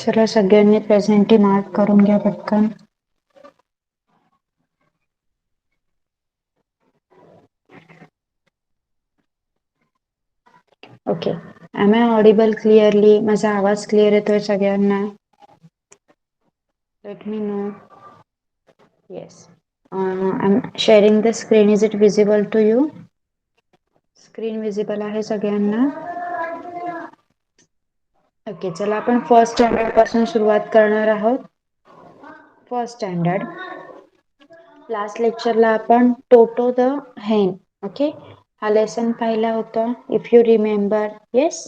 चला सगळ्यांनी presenty mark करून घ्या पटकन. Okay. Am I audible clearly? माझा आवाज क्लिअर येतोय सगळ्यांना? Let me know. Yes. I am sharing the screen. Is it visible to you? Screen visible आहे सगळ्यांना? ओके. चला आपण फर्स्ट स्टँडर्ड पासून सुरुवात करणार आहोत. First standard. लास्ट लेक्चरला आपण टोटो द हेन, ओके, हा लेसन पाहिला होता. If you remember. येस.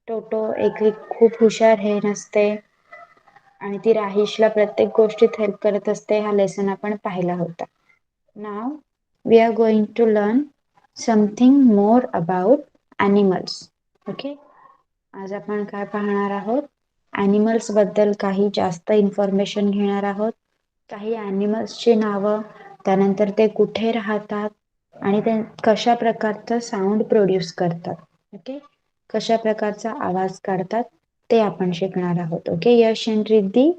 टोटो एक खूप हुशार हेन असते आणि ती राहिशला प्रत्येक गोष्टीत हेल्प करत असते. हा लेसन आपण पाहिला होता. Now we are going to learn something more about animals. Okay. आज आपण काय पाहणार आहोत? ॲनिमल्स बद्दल काही जास्त इन्फॉर्मेशन घेणार आहोत. काही ॲनिमल्सची नावं, त्यानंतर ते कुठे राहतात आणि ते कशा प्रकारचा साऊंड प्रोड्यूस करतात. ओके. कशा प्रकारचा आवाज काढतात ते आपण शिकणार आहोत. Okay. Yash and Riddhi?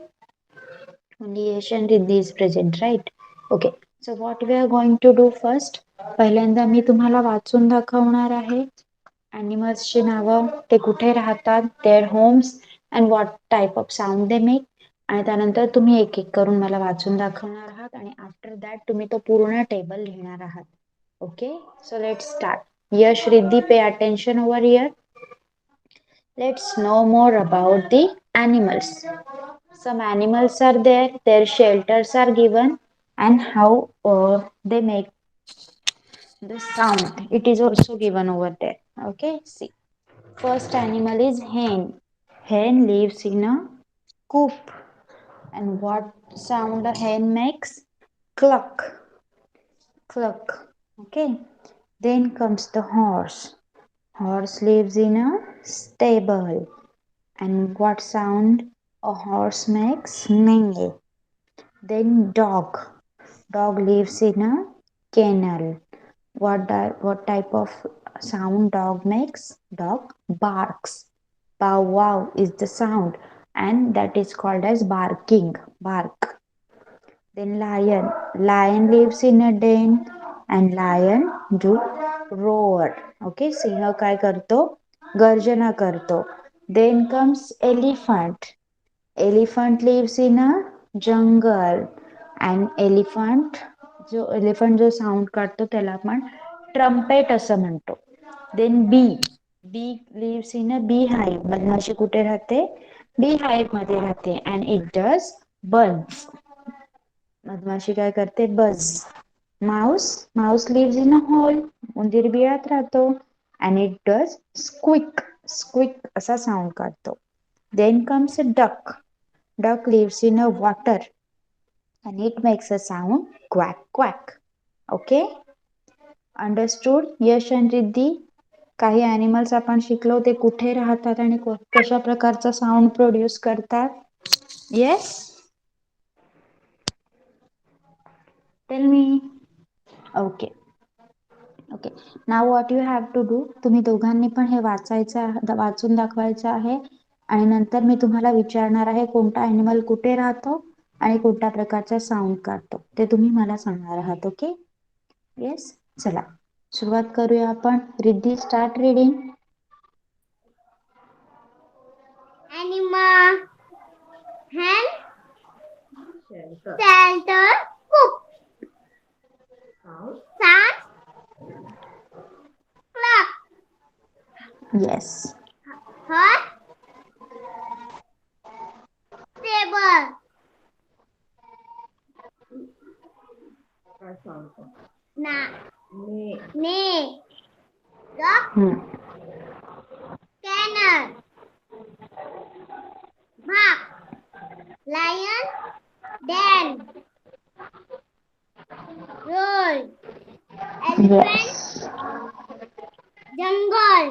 Only Yash and Riddhi is present, right? Okay. So what we are going to do first, पहिल्यांदा मी तुम्हाला वाचून दाखवणार आहे ॲनिमल्सची नावं, ते कुठे राहतात, their homes and what type of sound they make. आणि त्यानंतर तुम्ही एक एक करून मला वाचून दाखवणार आहात आणि आफ्टर दॅट तुम्ही तो पूर्ण टेबल लिहिणार आहात. Okay. So let's start. Yash, Riddhi, pay attention over here. Let's know more about the animals. Some animals are there, their shelters are given, and how they make the sound. It is also given over there. Okay, see. First animal is hen. Hen lives in a coop. And what sound a hen makes? Cluck. Cluck. Okay. Then comes the horse. Horse lives in a stable. And what sound a horse makes? Neigh. Then dog. Dog lives in a kennel. What type of sound dog makes? Dog barks. Bow wow is the sound, and that is called as barking. Bark. Then lion. Lion lives in a den, and lion do roar. Okay, सिंह काय करतो? गर्जना करतो. Then comes elephant. Elephant lives in a jungle, and elephant जो sound काढतो त्याला आपण trumpet असं म्हणतो. Then bee. Bee lives in a beehive. मधमाशी कुठे राहते? beehive मध्ये राहते. And it does buzz. मधमाशी काय करते? Buzz. Mouse lives in a hole. उंदीर बिळात राहतो. And it does squeak. Squeak असा साऊंड काढतो. Then comes a duck. Duck lives in a water and it makes a sound quack quack. Okay, understood Yash and Riddhi? काही animals आपण शिकलो, ते कुठे राहतात आणि कशा प्रकारचा साऊंड प्रोड्यूस करतात. Yes, tell me. Okay. Okay. नाव what you have to do, तुम्ही दोघांनी पण हे वाचून दाखवायचं आहे आणि नंतर मी तुम्हाला विचारणार आहे कोणता ॲनिमल कुठे राहतो आणि कोणत्या प्रकारचा साऊंड काढतो ते तुम्ही मला सांगणार आहात. ओके. येस. चला सुरुवात करूया आपण. Riddhi, start reading. Animal. Hen. Shelter. Cook. Sound. Clock. Yes. Horse. Table. Knee. Dog. Kennel. Bark. Lion. Den. Roar. Elephant. Jungle.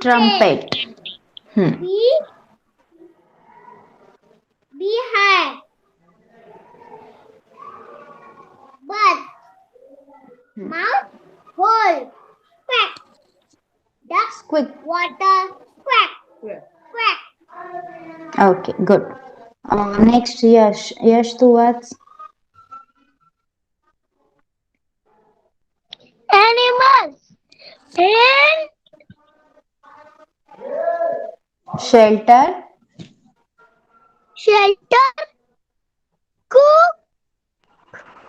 Trumpet. Beehive. Buzz. Mouse. Hole. Quack. Duck. Quick. Water. Quack. Quack. Okay, good. Next, Yash. Yash, तू वाच. Animals. Hen. Shelter. Shelter. Cook.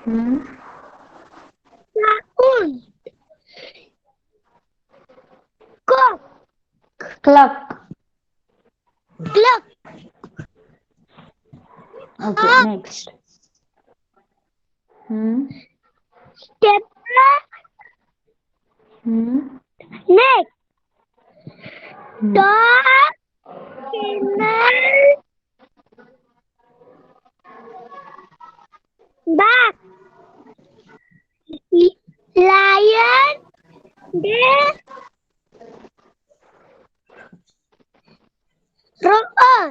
Hmm. Raccoon. Cock. Cluck. Cluck. Okay, next. Hmm. Stepper. Hmm. Neck. Hmm. Dog. Camel. Back. Lion. Bear. Roar.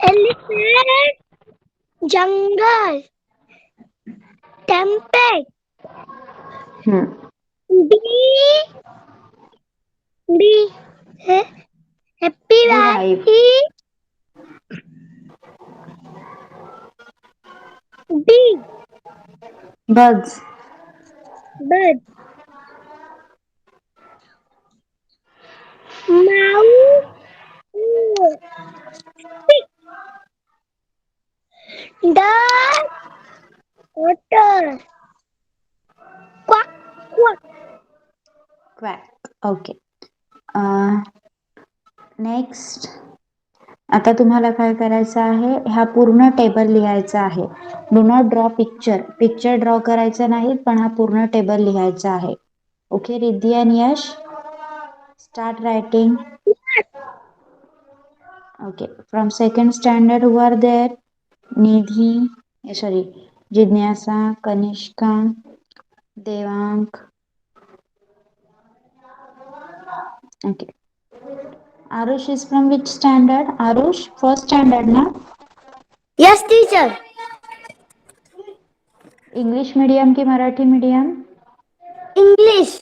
Elephant. Jungle. Tempest. Hmm. Bee. Bee. Happy Beehive. Valley. Bee. Bugs. Bird. Mouse. Pig. Duck. Otter. Quack. Quack. Quack. Okay. Next. आता तुम्हाला काय करायचं आहे, हा पूर्ण table लिहायचा आहे. Do not draw picture. Picture draw करायचं नाही, पण हा पूर्ण टेबल लिहायचा आहे. Okay Riddhi and Yash, start writing. Okay, from second standard who are there? Nidhi, sorry, जिज्ञासा, Kanishka, Devank. Okay. Arush is from which standard? Arush, first standard ना? Yes, teacher. इंग्लिश मीडियम की Marathi medium? English.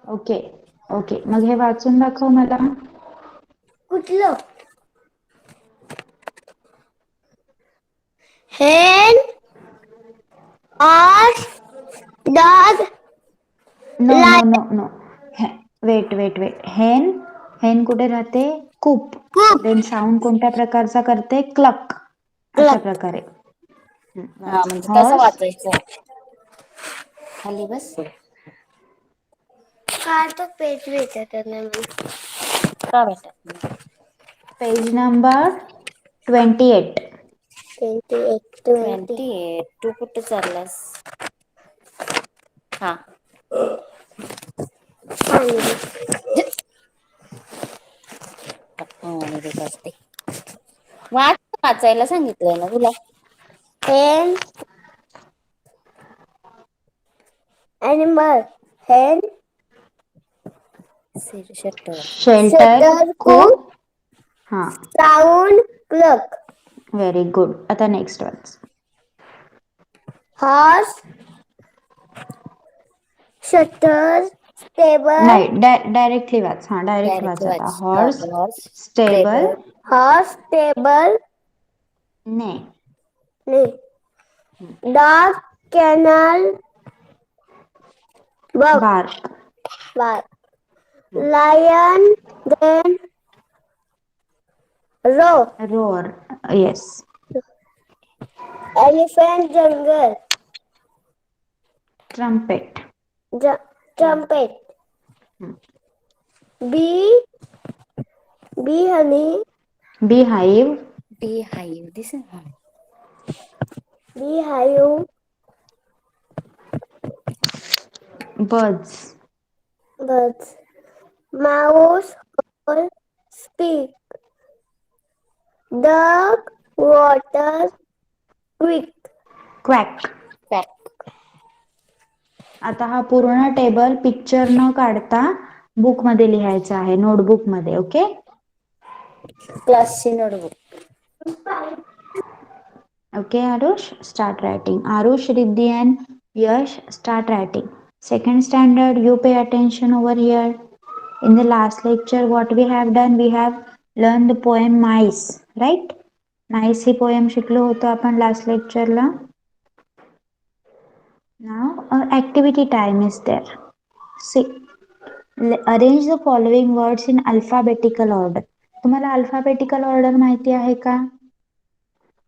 Okay okay, मग हे वाचून दाखव मला. कुठलं? Hen. Horse. Dog. No no Lion. No no, wait wait wait. Hen, hen कुठे राहते? कूप. Cook. देन साऊंड कोणत्या प्रकारचा करते? क्लक. अशा Cluck. प्रकारे. हा म्हणजे तसं हॉर्स. वाचायचं. खाली बस. काय तो पेज भेटत नाही मला. का बेटा? Page number 28. 28, 28. तू कुठे चाललास? हा आणि देत असते. वाचायला सांगितलंय ना तुला. Hen. Animal. Hen. Shutter. Shelter, Shutter. Coop. Cook. हा, Sound. Cluck. Very good. आता नेक्स्ट वाच. Horse. Shutter. Stable. नाही, डायरेक्टली वाच. हा, डायरेक्ट वाच. आता horse, horse, stable. Horse. Stable. ने. Dog. Kennel. Bug. Bark. Bark. Lion. Then. Roar. Roar. Yes. Elephant. Jungle. Trumpet. Trumpet. Bee. Bee honey. Bee hive. Bee hive this. Bee hive. Birds. Birds. Mouse. Owl. Speak. Duck. Water. Quick. Quack. Pack. आता हा पूर्ण table picture न काढता book मध्ये लिहायचा आहे, notebook मध्ये. Okay. क्लासची notebook. Okay Aarush, start writing. Aarush, Riddhi and Yash, start writing. Second standard, you pay attention over here. In the last lecture, what we have done, we have learned the poem Mice, right? Mice he poem शिकलो होतो आपण last lecture ला. Now, activity time is there. See, arrange the following words in alphabetical order. तुम्हाला alphabetical order माहिती आहे का?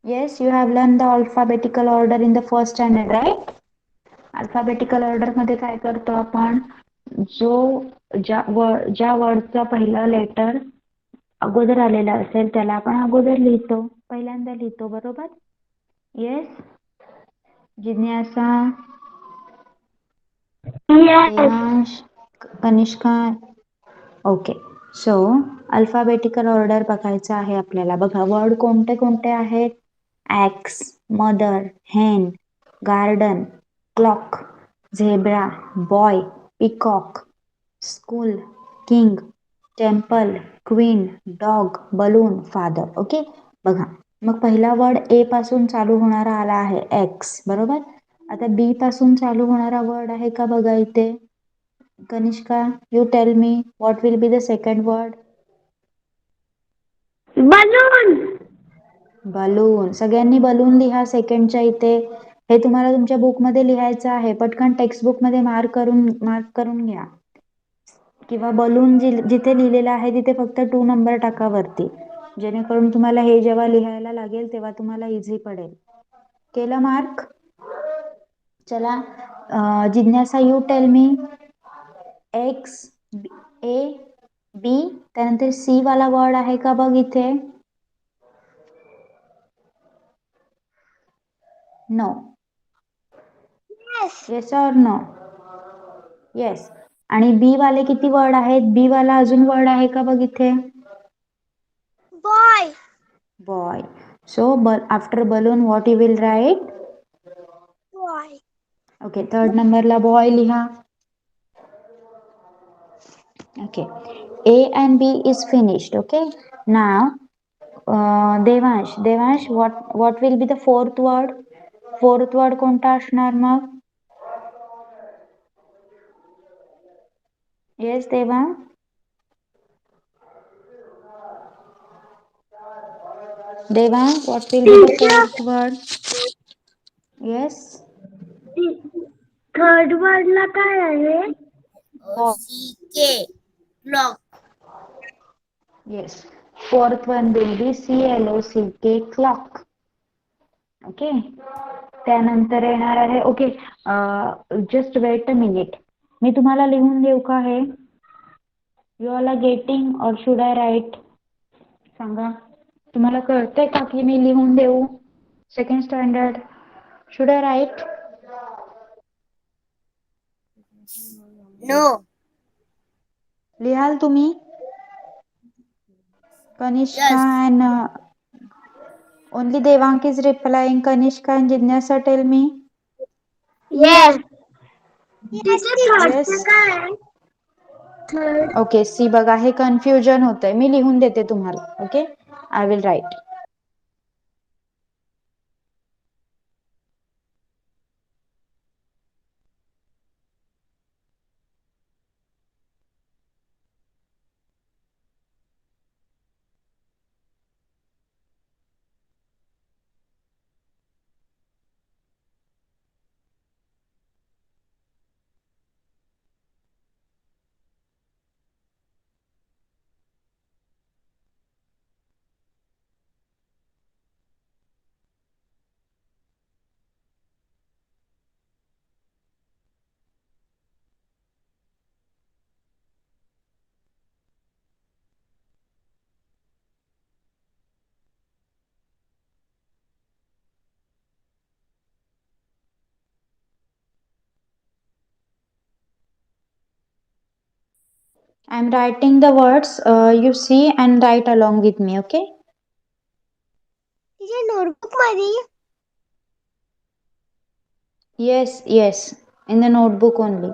Yes, you have learned the alphabetical order in the first standard, right? Alphabetical order मध्ये काय करतो आपण, ज्या वर्डचा पहिला लेटर अगोदर आलेला असेल त्याला आपण अगोदर लिहितो, पहिल्यांदा लिहितो, बरोबर? येस, जिज्ञासा, Devansh, Kanishka. Okay, so alphabetical order बघायचा आहे आपल्याला. बघा, वर्ड कोणते कोणते आहेत? ॲक्स, मदर, हेन, garden, clock, zebra, boy, peacock, school, king, temple, queen, dog, balloon, father. Okay, बघा, मग पहिला वर्ड ए पासून चालू होणारा आला आहे एक्स, बरोबर? आता बी पासून चालू होणारा वर्ड आहे का बघा इथे. Kanishka, you tell me what will be the second word. Balloon. Balloon. सगळ्यांनी बलून लिहा सेकंडच्या इथे. हे तुम्हाला तुमच्या बुकमध्ये लिहायचं आहे. पटकन टेक्स्टबुकमध्ये मार्क करून घ्या, किंवा बलून जिथे लिहिलेलं आहे तिथे फक्त 2 नंबर टाका वरती, जेणेकरून तुम्हाला हे जेव्हा लिहायला लागेल तेव्हा तुम्हाला इझी पडेल. केलं मार्क? चला, जिज्ञासा, यू टेल मी एक्स, ए, बी, त्यानंतर सी वाला वर्ड आहे का बघ इथे. नो. येस और नो? येस. आणि बी वाले किती वर्ड आहेत? बी वाला अजून वर्ड आहे का बघ इथे. Boy. Boy. So after balloon what you will write? Boy. Okay, third नंबरला बॉय लिहा. Okay, A and B is finished. Okay, now Devansh, what will be the fourth word? Fourth word कोणता असणार मग? Yes Deva. Devansh, what will be the fourth word? Yes. Third वर्डला काय आहे? CK, clock. Yes, fourth one will be CLOCK, clock. Okay, त्यानंतर येणार आहे. Okay, just wait a minute, मी तुम्हाला लिहून देऊ का हे? You all are getting or should I write? सांगा, तुम्हाला कळतंय का की मी लिहून देऊ? Second standard, should I write? No. लिहाल तुम्ही? Kanishka Yes. and only Devang is replying. Kanishka and Jignasa, tell me. Yes. Yes. Okay, see बघा, हे कन्फ्युजन होतंय. मी लिहून देते तुम्हाला. Okay, I will write. I am writing the words. You see and write along with me. Okay. तिच्या notebook मध्ये. Yes, yes. In the notebook only.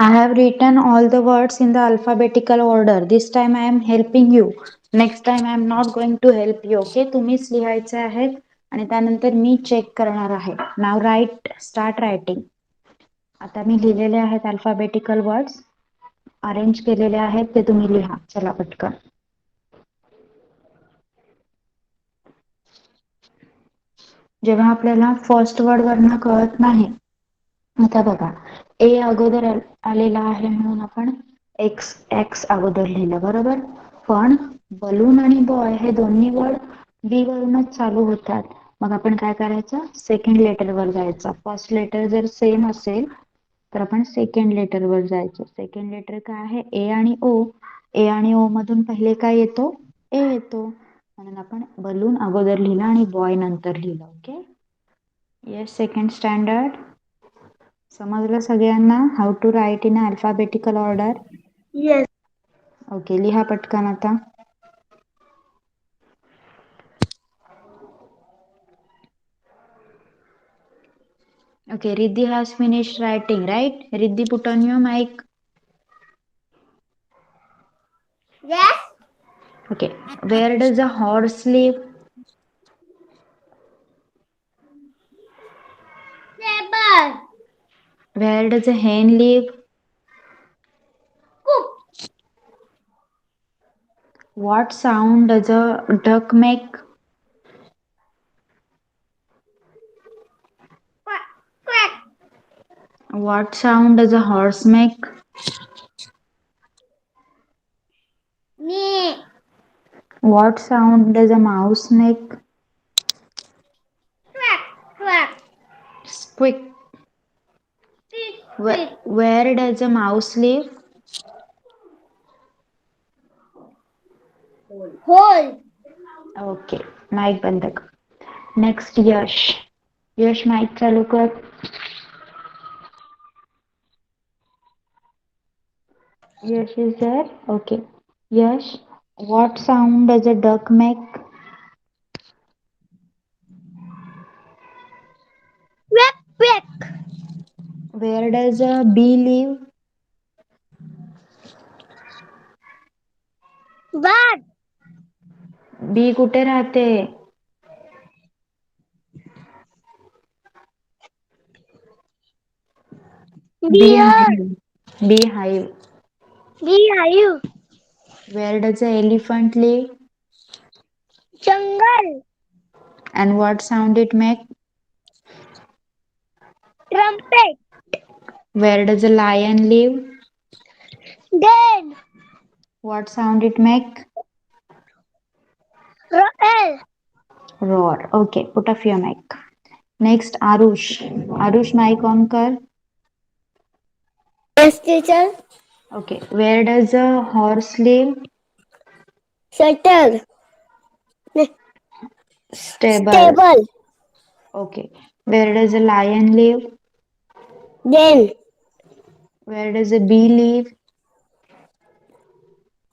I have written all the words in the alphabetical order. This time I am helping you. Next time I am not going to help you. Okay, तुम्हीच लिहायचे आहेत आणि त्यानंतर मी check करणार आहे. Now write, start writing. आता मी लिहिलेले आहेत अल्फाबेटिकल वर्ड्स, अरेंज केलेले आहेत, ते तुम्ही लिहा. चला पटकन. जेव्हा आपल्याला फर्स्ट वर्ड वरनं कळत नाही, आता बघा ए अगोदर आलेला आहे म्हणून आपण एक्स एक्स अगोदर लिहिलं, बरोबर. पण बलून आणि बॉय हे दोन्ही वर्ड बी वरूनच चालू होतात. मग आपण काय करायचं, सेकंड लेटर वर जायचं. फर्स्ट लेटर जर सेम असेल तर आपण सेकंड लेटर वर जायचं. सेकंड लेटर काय आहे, ए आणि ओ. ए आणि ओ मधून पहिले काय येतो, ए येतो, म्हणून आपण बलून अगोदर लिहिला आणि बॉय नंतर लिहिलं. Okay, yes. सेकंड स्टँडर्ड समजलं सगळ्यांना, how to write in alphabetical order. Yes. Okay, लिहा पटकन आता. Okay, Riddhi has finished writing, right? Riddhi, put on your mic. Yes. Okay, where does a horse live? Table. Where does a hen live? Cook. What sound does a duck make? Quack. Quack. What sound does a horse make? Nee. What sound does a mouse make? Quack. Quack. Squeak. Tick. Where, Tick. where does a mouse live? Hole. Okay, mic बंद कर. Next, यश. यश, mic चालू कर. Yash is there? Okay. Yash, what sound does a duck make? Quack, quack. Where does a bee live? Bird. बी कुठे राहते? Deer. Beehive. Beehive. Beehive. Where does a elephant live? Jungle. And what sound it make? Trumpet. Where does a lion live? Den. What sound it make? Roar. Roar. Okay, put off your mic. Next, Arush. Arush, mic on kar. Yes, teacher. Okay. Where does a horse live? Shuttle. Stable. Stable. Okay. Where does a lion live? Den. Where does a bee live?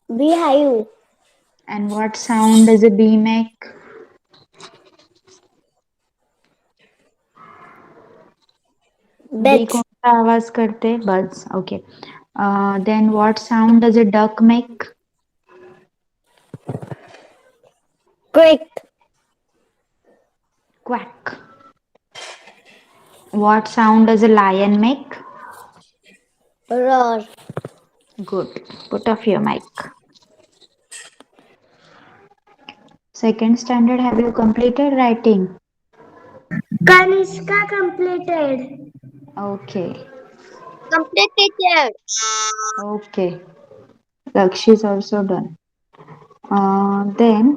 Beehive. And what sound does a bee make? B Bats. कौन सा आवाज करते? Buds. Okay. Then what sound does a duck make? Quack. Quack. What sound does a lion make? Roar. Good. Put off your mic. Second standard, have you completed writing? Kanishka completed. Okay. Complete, teacher. Okay. Lakshi is also done. Then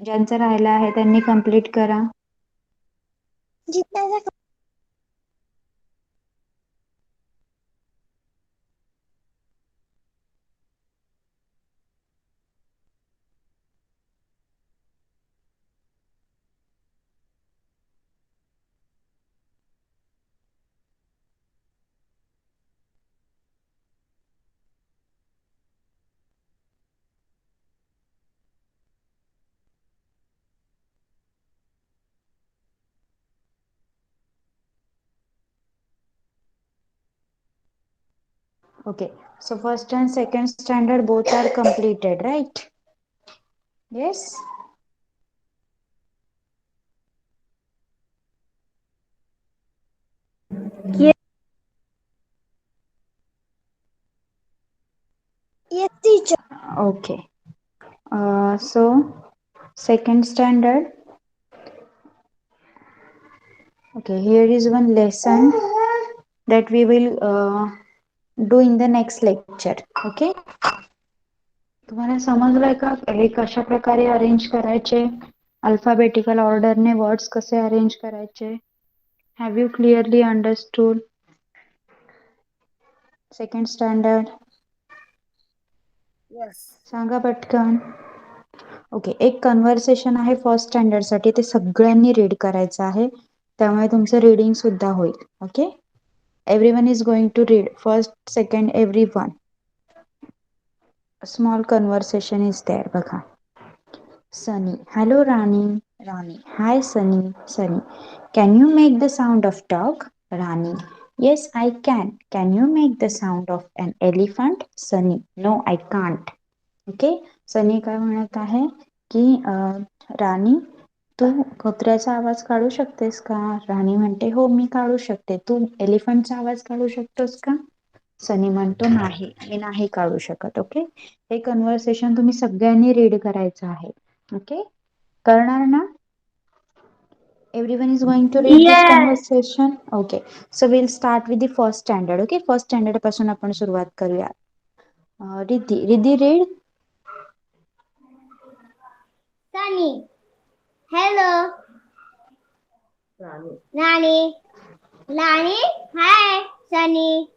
ज्यांचं राहिला आहे त्यांनी complete करा. जितना Okay, so first and second standard both are completed, right? Yes. Yes, yes, teacher. Okay. So second standard. Okay, here is one lesson that we will do in the next lecture. Okay. तुम्हाला समजलंय का हे कशा प्रकारे arrange करायचे alphabetical ऑर्डरने words कसे arrange करायचे have you clearly understood second standard Yes. सांगा पटकन ओके एक कन्व्हर्सेशन आहे फर्स्ट स्टँडर्ड साठी ते सगळ्यांनी रीड करायचं आहे त्यामुळे तुमचं रीडिंग सुद्धा होईल okay everyone is going to read first second everyone small conversation is there बघा Sunny. Hello, Rani. Rani. Hi, Sunny. Sunny. Can you make the sound of dog? Rani. Yes, I can. Can you make the sound of an elephant? Sunny. No, I can't. Okay Sunny काय म्हणत आहे की राणी तू कुत्र्याचा आवाज काढू शकतेस का राणी म्हणते हो मी काढू शकते तू एलिफंटचा आवाज काढू शकतोस का सनी म्हणतो नाही मी नाही काढू शकत ओके हे कन्व्हर्सेशन तुम्ही सगळ्यांनी रीड करायचं आहे ओके करणार ना everyone is going to read this Yes. conversation okay so we'll start with the first standard okay first standard पासून आपण सुरुवात करूया Riddhi Riddhi read Sunny. Hello. Nani. Nani. Hi. Sunny.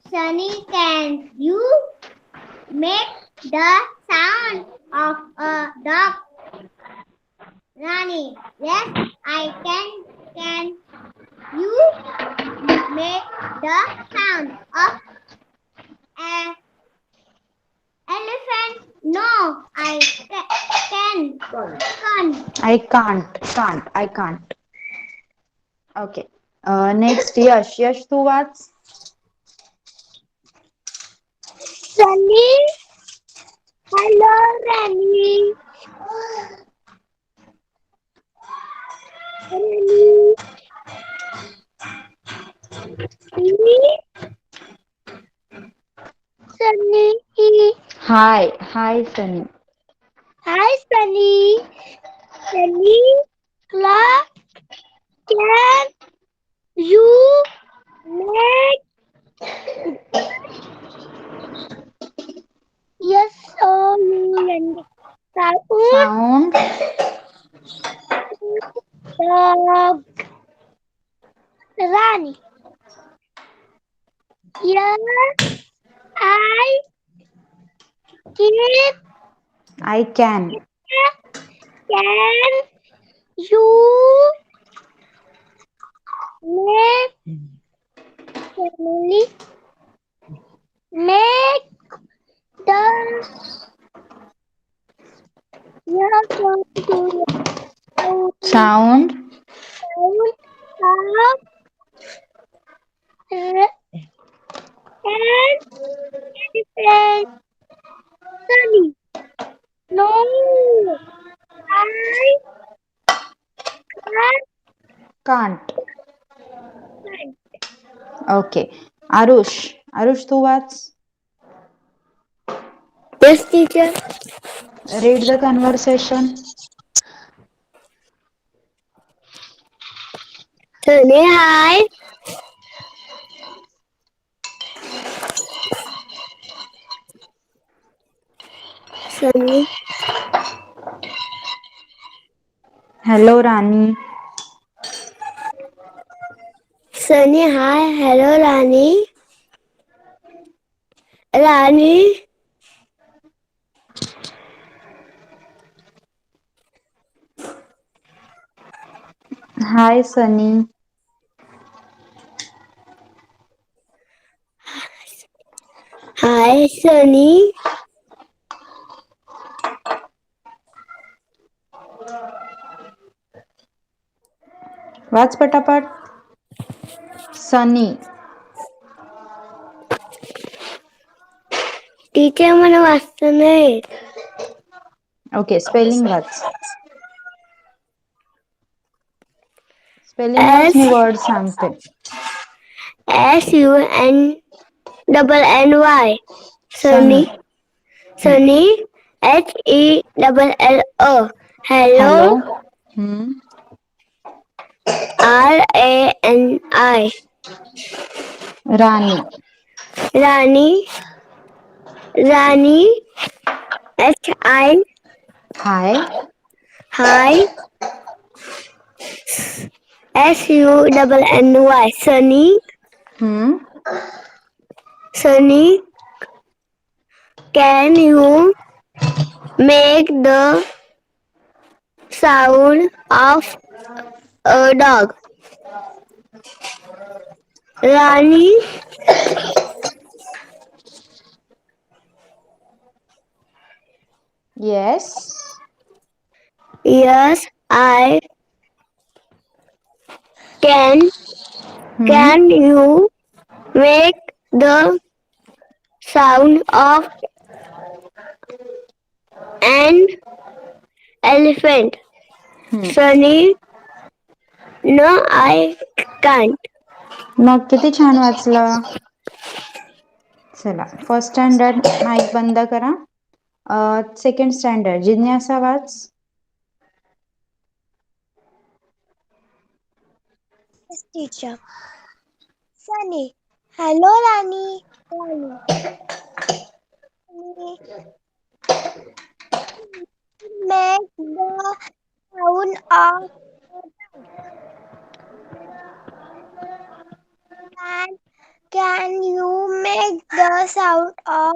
Sunny, can you make the sound of a dog? Nani. Yes, I can. Can you make the sound of an elephant? No, I can. Can't. I can't okay next Yash Tu watch Sunny. Hello, Rani. Rani. Sunny. High Sunny Hi, Sunny. Sunny. Clark, can you make yes or no sound sound dog? Rani. Yes, I can. I can Can you make family make the yes or no sound sound of and different sunny? No, I can't can't. okay Aarush Tu watch Yes, teacher. read the conversation Sunny, hi. Sunny. hello Rani Sunny, hi. Hello, Rani. Rani. hi Sunny Hi, Sunny. वाच पटापट सनी teacher मला वाचता नाही येत. Okay, spelling वाच. Spelling वाच, S मी word सांगते. SUNNY Sunny. सनी. सनी HELL hello. Hello. RANI राणी. राणी. राणी HI हाय. हाय SUNNY सनी. हम्म. सनी can you make the sound of a dog? Rani yes. yes I can. Can you make the sound of an elephant? Sunny no I can't. मग किती छान वाचलं. चला, first standard mic बंद करा. Second standard जिज्ञासा वाच. Yes, teacher. Sunny. Hello, Rani. Rani. Sunny. Make the sound of an. Can you make the sound of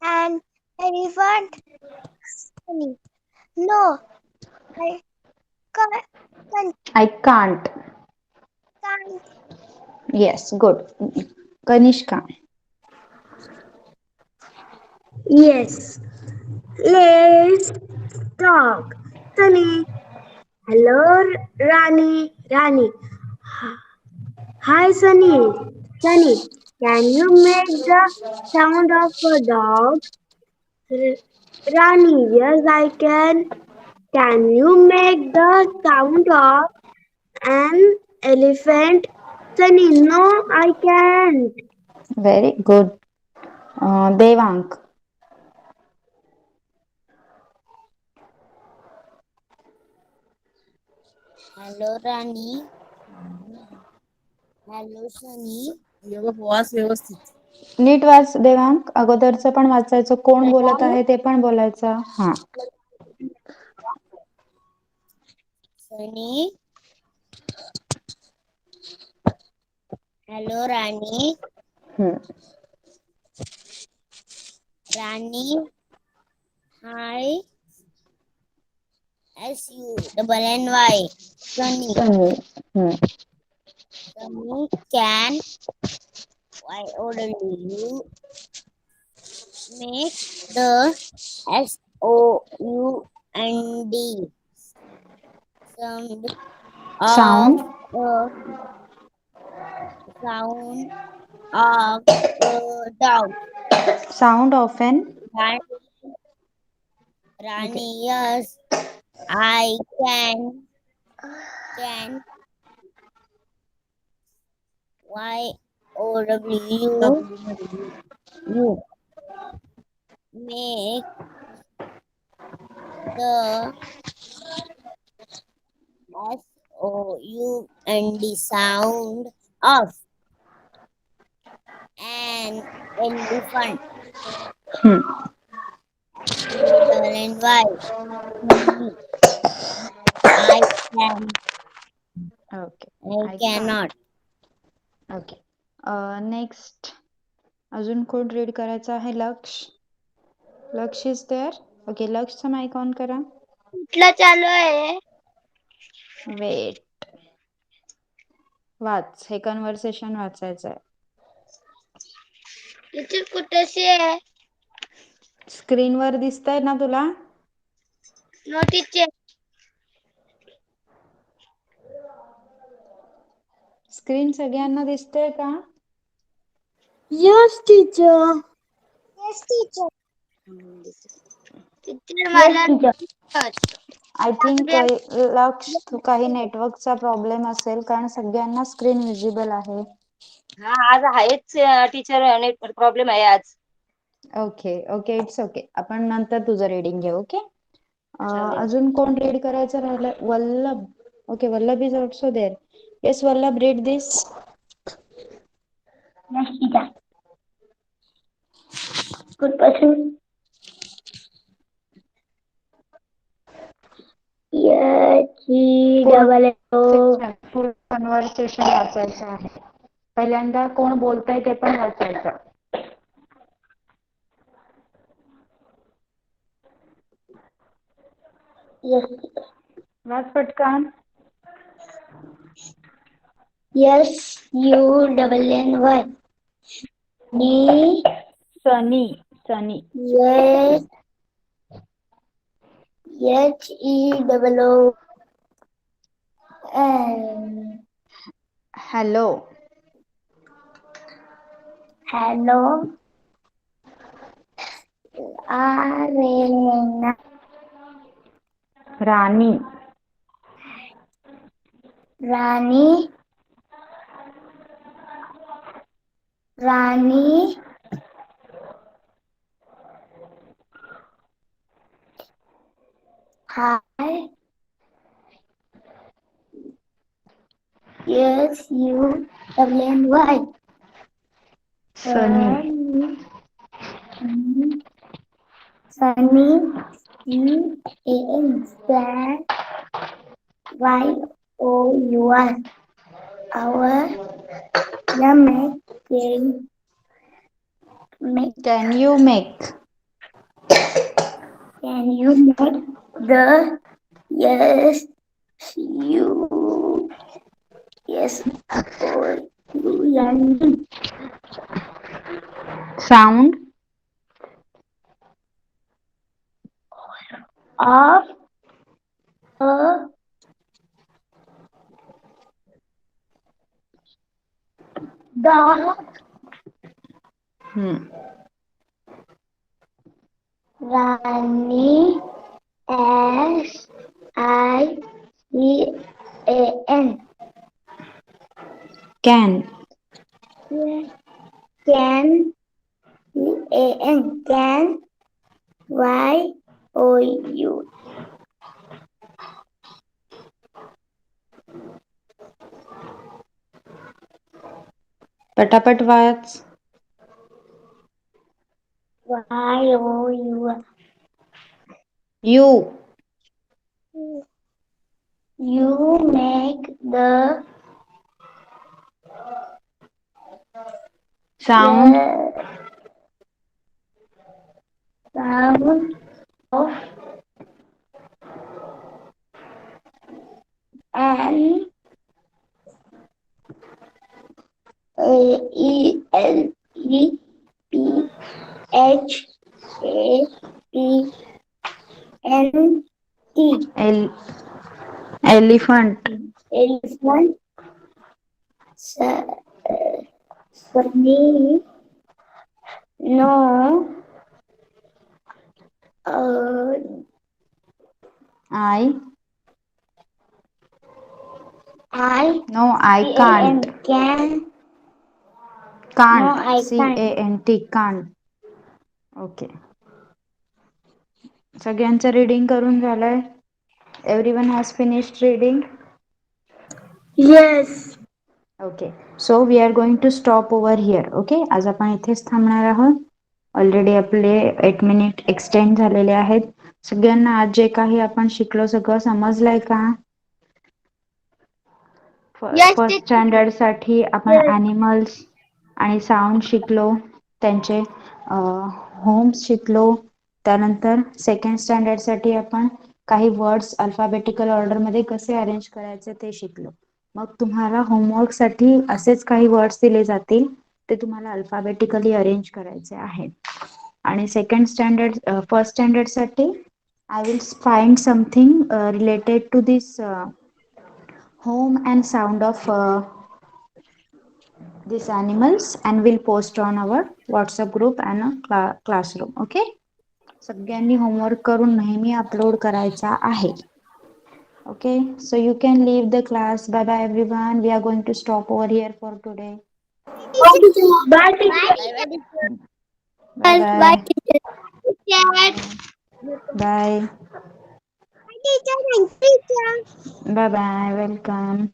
an elephant? Sunny. No, I can't. I can't. Can't. Yes, good. Kanishka. Yes, let's talk. Sunny. Hello, Rani. Rani. Hi, Sunny. Sunny, can you make the sound of a dog? Rani, yes, I can. Can you make the sound of an elephant? Sunny, no, I can't. Very good. Devank. Hello Rani. Hello Sunny. वास व्यवस्थित. नीट वाच देवांक. अगोदरचं पण वाचायचं, कोण बोलत आहे ते पण बोलायचं. हा. Sunny. Hello Rani. Rani. Hi SUNNY Sunny. सनी can YOU make the SOUND sound of sound. a sound of a dog. Sound of an. Rani, Rani, yes, I can. Can YOU you make the SOUND sound of an elephant? SUNNY. Sunny. I can. Okay. I cannot. Okay. Next अजून कोण read करायचं आहे? Laksh. Laksh is there. Okay, लक्षचा mic on करा. कुठला चालू आहे? Weight. वाच, हे कन्व्हर्सेशन वाचायचं आहे. टीचर कुठेशी आहे? स्क्रीनवर दिसतंय ना तुला? No teacher. स्क्रीन सगळ्यांना दिसतंय का? Yes, teacher. Yes teacher. Teacher मला teacher. आय थिंक लक्ष काही नेटवर्कचा प्रॉब्लेम असेल कारण सगळ्यांना स्क्रीन विजिबल आहे. हा आज आहेच टीचर नेटवर्क प्रॉब्लेम आहे आज. Okay okay it's okay. आपण नंतर तुझं रीडिंग घेऊ. ओके. चालेल. अजून कोण रीड करायचं राहिलं? Vallabh. Okay, Vallabh is also there. Yes Vallabh, read this. Yes, teacher. Good person. Full conversation वाचायचं आहे. पहिल्यांदा कोण बोलतंय ते पण वाचायचं. Yes. वाच पटकन. SUNNY. Sunny. Sunny. Yes. HEOON. Hello. Hello. Arena. Rani. Rani. Rani. Hi. SUNNY. Sunny. Sunny. SUN. YOUR. Our. Can you make. Can you make the SUN sound of a dog? Rani. SICAN. Can. Can. CAN. Can. YOU. पटापट वाच. YOU. You. You make the sound sound of an ELEPHANT. Elephant. Elephant. Sunny. No. I. I no I can't. can. Can't. No, I CANT. Can't. Okay. सगळ्यांचं reading करून झालंय. Everyone has finished reading. Yes. Okay. So we are going to stop over here. Okay. आज आपण इथेच थांबणार आहोत. Already आपले 8 minute extend झालेले आहेत. सगळ्यांना आज जे काही आपण शिकलो सगळं समजलंय का? Yes, फर्स्ट स्टँडर्ड साठी आपण ॲनिमल्स आणि साऊंड शिकलो, त्यांचे होम्स शिकलो. त्यानंतर सेकंड स्टँडर्ड साठी आपण काही वर्ड्स अल्फाबेटिकल ऑर्डरमध्ये कसे अरेंज करायचे ते शिकलो. मग तुम्हाला होमवर्क साठी असेच काही वर्ड्स दिले जातील, ते तुम्हाला अल्फाबेटिकली अरेंज करायचे आहेत. आणि सेकंड स्टँडर्ड फर्स्ट स्टँडर्ड साठी I will find something related to this home and sound of these animals and will post on our WhatsApp group and a classroom. Okay. सगळ्यांनी homework करून नेहमी upload करायचा आहे. Okay, so you can leave the class. Bye bye everyone. We are going to stop over here for today. Bye, teacher. Bye Bye, bye. teacher. Bye. Teacher, thank you, teacher. Bye bye. Welcome.